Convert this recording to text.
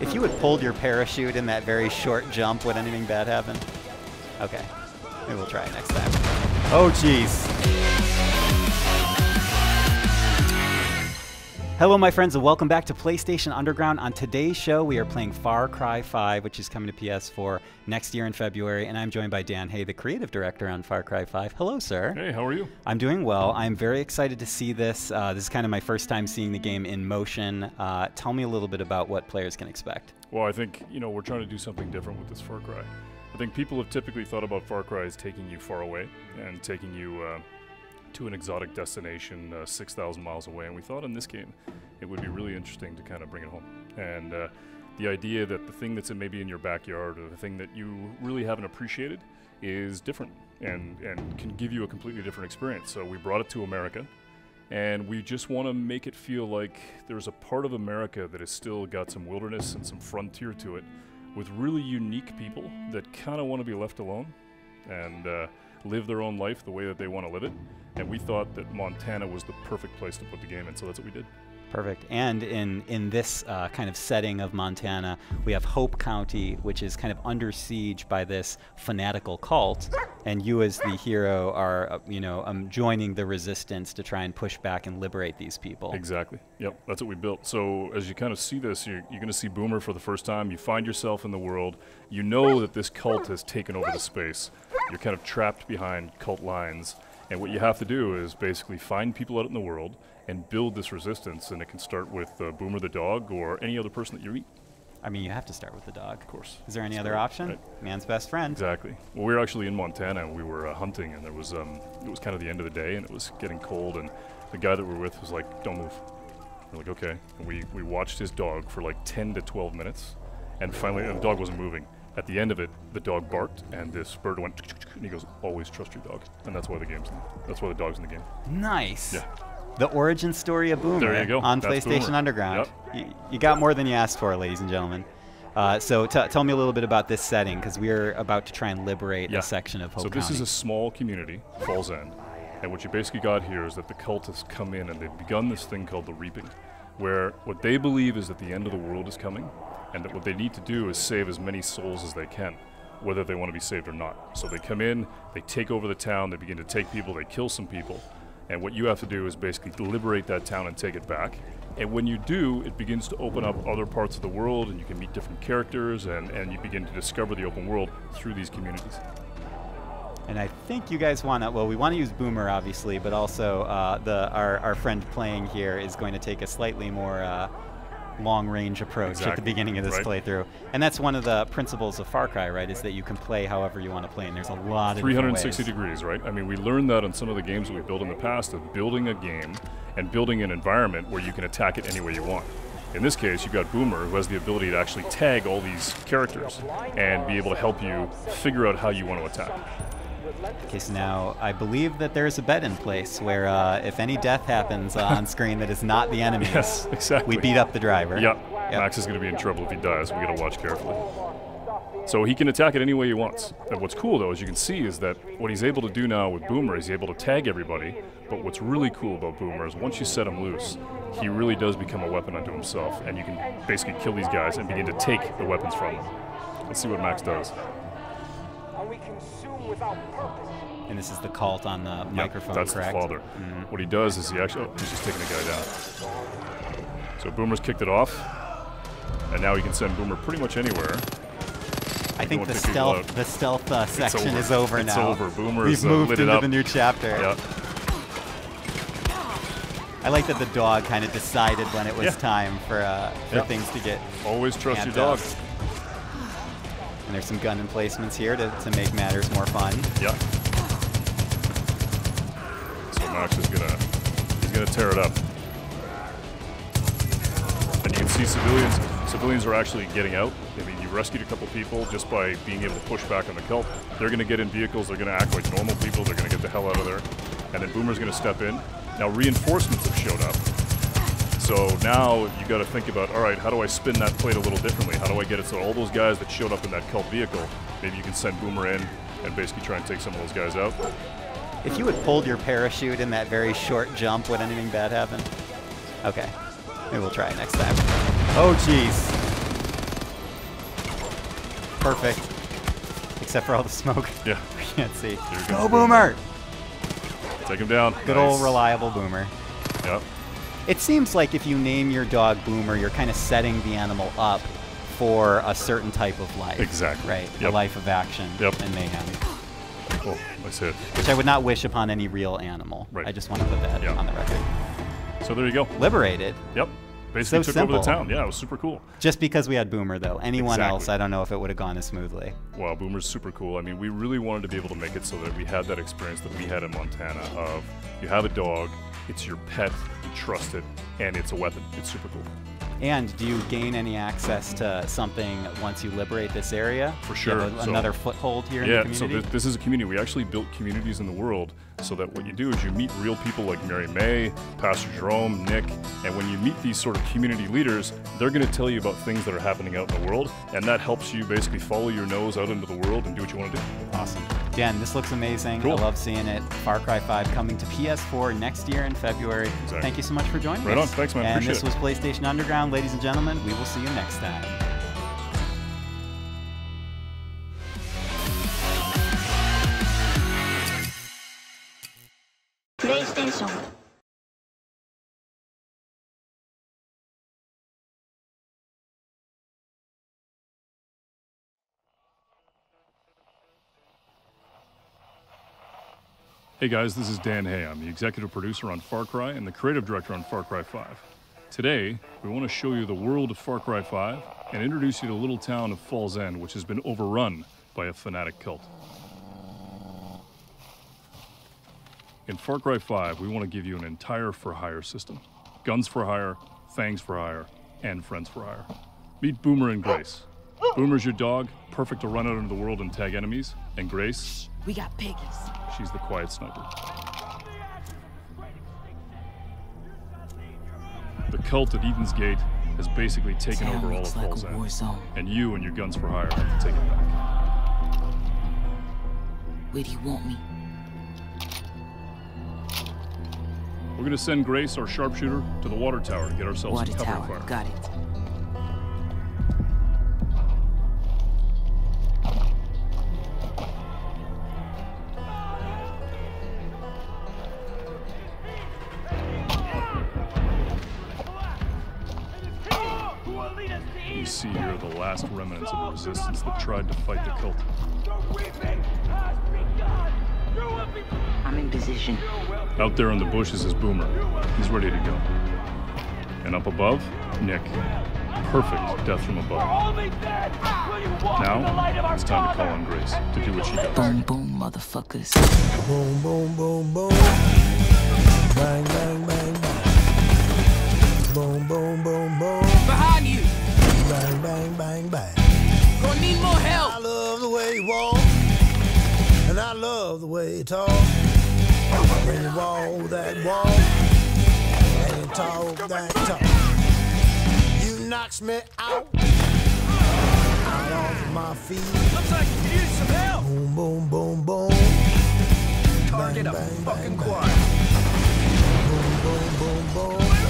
If you had pulled your parachute in that very short jump, would anything bad happen? Okay. Maybe we'll try it next time. Oh, jeez. Hello, my friends, and welcome back to PlayStation Underground. On today's show, we are playing Far Cry 5, which is coming to PS4 next year in February, and I'm joined by Dan Hay, the creative director on Far Cry 5. Hello, sir. Hey, how are you? I'm doing well. I'm very excited to see this. This is kind of my first time seeing the game in motion. Tell me a little bit about what players can expect. Well, I think, we're trying to do something different with this Far Cry. I think people have typically thought about Far Cry as taking you far away and taking you to an exotic destination 6,000 miles away, and we thought in this game it would be really interesting to kind of bring it home. And the idea that the thing that's maybe in your backyard or the thing that you really haven't appreciated is different and can give you a completely different experience. So we brought it to America, and we just want to make it feel like there's a part of America that has still got some wilderness and some frontier to it, with really unique people that kind of want to be left alone and live their own life the way that they want to live it. And we thought that Montana was the perfect place to put the game in, so that's what we did. Perfect. And in this kind of setting of Montana, we have Hope County, which is kind of under siege by this fanatical cult, and you as the hero are, joining the resistance to try and push back and liberate these people. Exactly. Yep, that's what we built. So as you kind of see this, you're going to see Boomer for the first time. You find yourself in the world. You know that this cult has taken over the space. You're kind of trapped behind cult lines. And what you have to do is basically find people out in the world and build this resistance, and it can start with Boomer the dog or any other person that you meet. I mean, you have to start with the dog. Of course. Is there any other option? Right. Man's best friend. Exactly. Well, we were actually in Montana, and we were hunting, and there was it was kind of the end of the day, and it was getting cold, and the guy that we were with was like, "Don't move." We're like, "Okay." And we watched his dog for like 10 to 12 minutes, and finally, the dog wasn't moving. At the end of it, the dog barked, and this bird went, and he goes, "Always trust your dog," and that's why that's why the dog's in the game. Nice. Yeah. The origin story of Boomer there you go. on That's PlayStation Boomer. Underground. Yep. You got more than you asked for, ladies and gentlemen. So tell me a little bit about this setting, because we're about to try and liberate a section of Hope County. So this is a small community, Falls End, and what you basically got here is that the cult has come in and they've begun this thing called the Reaping, where what they believe is that the end of the world is coming, and that what they need to do is save as many souls as they can, whether they want to be saved or not. So they come in, they take over the town, they begin to take people, they kill some people, and what you have to do is basically liberate that town and take it back. And when you do, it begins to open up other parts of the world, and you can meet different characters, and you begin to discover the open world through these communities. And I think you guys want to, well, we want to use Boomer, obviously, but also our friend playing here is going to take a slightly more long-range approach at the beginning of this playthrough. And that's one of the principles of Far Cry, right, is that you can play however you want to play, and there's a lot of 360 degrees, right? I mean, we learned that on some of the games that we built in the past, of building a game and building an environment where you can attack it any way you want. In this case, you've got Boomer, who has the ability to actually tag all these characters and be able to help you figure out how you want to attack. Okay, so now I believe that there's a bet in place where if any death happens on screen that is not the enemy, yes, exactly, we beat up the driver. Yep. Max is going to be in trouble if he dies. We got to watch carefully. So he can attack it any way he wants. And what's cool, though, as you can see, is that what he's able to do now with Boomer is he's able to tag everybody. But what's really cool about Boomer is once you set him loose, he really does become a weapon unto himself, and you can basically kill these guys and begin to take the weapons from them. Let's see what Max does. And this is the cult on the microphone, that's correct? The father. Mm-hmm. What he does is he actually, he's just taking the guy down. So Boomer's kicked it off, and now he can send Boomer pretty much anywhere. I think the stealth section is over now. It's over. Boomer We've moved into the new chapter. Yep. I like that the dog kind of decided when it was time for things to get Always trust your dog. And there's some gun emplacements here to make matters more fun. Yep. So Max is he's gonna tear it up. And you can see civilians are actually getting out. I mean, you rescued a couple people just by being able to push back on the cult. They're gonna get in vehicles, they're gonna act like normal people, they're gonna get the hell out of there. And then Boomer's gonna step in. Now reinforcements have showed up. So now you got to think about, all right, how do I spin that plate a little differently? How do I get it so all those guys that showed up in that cult vehicle, maybe you can send Boomer in and basically try and take some of those guys out. If you had pulled your parachute in that very short jump, would anything bad happen? Okay, maybe we'll try it next time. Oh, jeez. perfect. Except for all the smoke. Yeah. We can't see. Go, Boomer! Take him down. Good old reliable Boomer. Yep. It seems like if you name your dog Boomer, you're kind of setting the animal up for a certain type of life. Exactly. Right? Yep. A life of action and mayhem. Oh, nice hit. Which I would not wish upon any real animal. Right. I just want to put that on the record. So there you go. Liberated. Yep. Basically So took over the simple. town. Yeah, it was super cool. Just because we had Boomer, though. Anyone Exactly. else, I don't know if it would have gone as smoothly. Wow, Boomer's super cool. I mean, we really wanted to be able to make it so that we had that experience that we had in Montana of you have a dog, it's your pet, you trust it, and it's a weapon. It's super cool. And do you gain any access to something once you liberate this area? For sure. Do you have another foothold here in the Yeah, community? so this is a community. We actually built communities in the world so that what you do is you meet real people like Mary May, Pastor Jerome, Nick, and when you meet these sort of community leaders, they're going to tell you about things that are happening out in the world, and that helps you basically follow your nose out into the world and do what you want to do. Awesome. Dan, this looks amazing. Cool. I love seeing it. Far Cry 5 coming to PS4 next year in February. Exactly. Thank you so much for joining us. Right on. Thanks, man. And Appreciate this it. was PlayStation Underground. Ladies and gentlemen, we will see you next time. PlayStation. Hey guys, this is Dan Hay. I'm the executive producer on Far Cry and the creative director on Far Cry 5. Today, we want to show you the world of Far Cry 5 and introduce you to the little town of Falls End, which has been overrun by a fanatic cult. In Far Cry 5, we want to give you an entire for-hire system. Guns for hire, fangs for hire, and friends for hire. Meet Boomer and Grace. Boomer's your dog, perfect to run out into the world and tag enemies. And Grace, we got piggies. She's the quiet sniper. The cult at Eden's Gate has basically taken over all of Falls End. And you and your guns for hire have to take it back. Where do you want me? We're gonna send Grace, our sharpshooter, to the water tower to get ourselves some cover fire. Got it. You see here are the last remnants of the resistance that tried to fight the cult. I'm in position. Out there in the bushes is Boomer. He's ready to go. And up above, Nick. Perfect death from above. Now, it's time to call on Grace to do what she does. Boom, boom, motherfuckers. Boom, boom, boom, boom. Bang, bang, bang, bang. Boom, boom, boom, boom. Behind you. Bang, bang, bang, bang. Gonna need more help. I love the way you walk, and I love the way you talk. When you walk that walk, and you talk that talk, you knocks me out off my feet. Looks like you need some help. Boom, boom, boom, boom. Target Bang, a bang, fucking bang, quad. bang. Boom, boom, boom, boom.